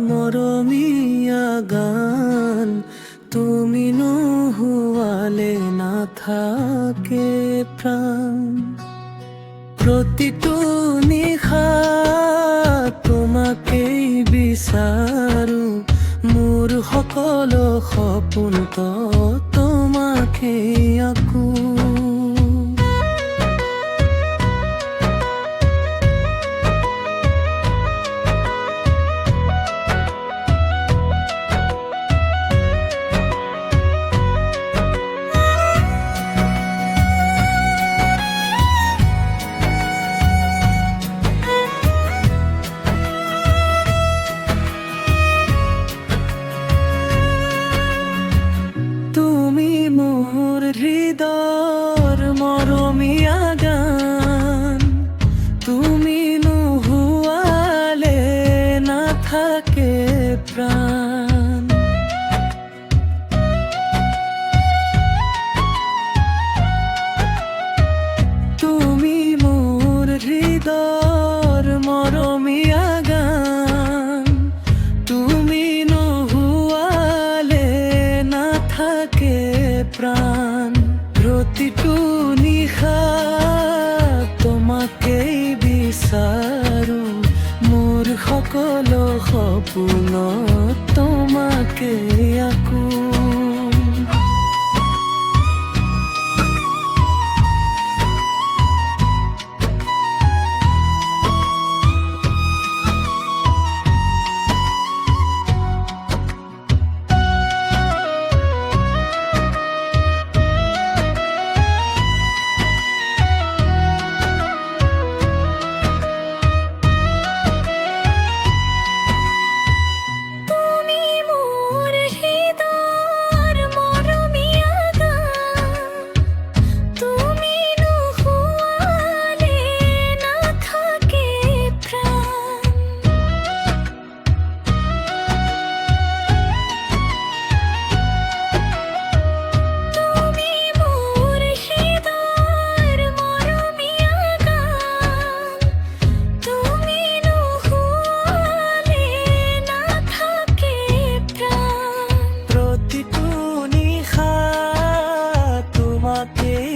মৰমীয়া গান তুমি নোহোৱালে নাথাকে প্ৰাণ। প্ৰতিটো নিশা তোমাকেই বিচাৰো, মোৰ সকলো সপোন তোমাকেই আকো। হৃদয়ৰ মৰমীয়া গান তুমি নোহোৱালে নাথাকে প্ৰাণ। তুমি মোৰ হৃদয়ৰ মৰমীয়া গান তুমি নোহোৱালে নাথাকে প্ৰাণ। প্ৰতিটো নিশা তোমাকেই বিচাৰো, মোৰ সকলো সপোন তোমাকেই আকো।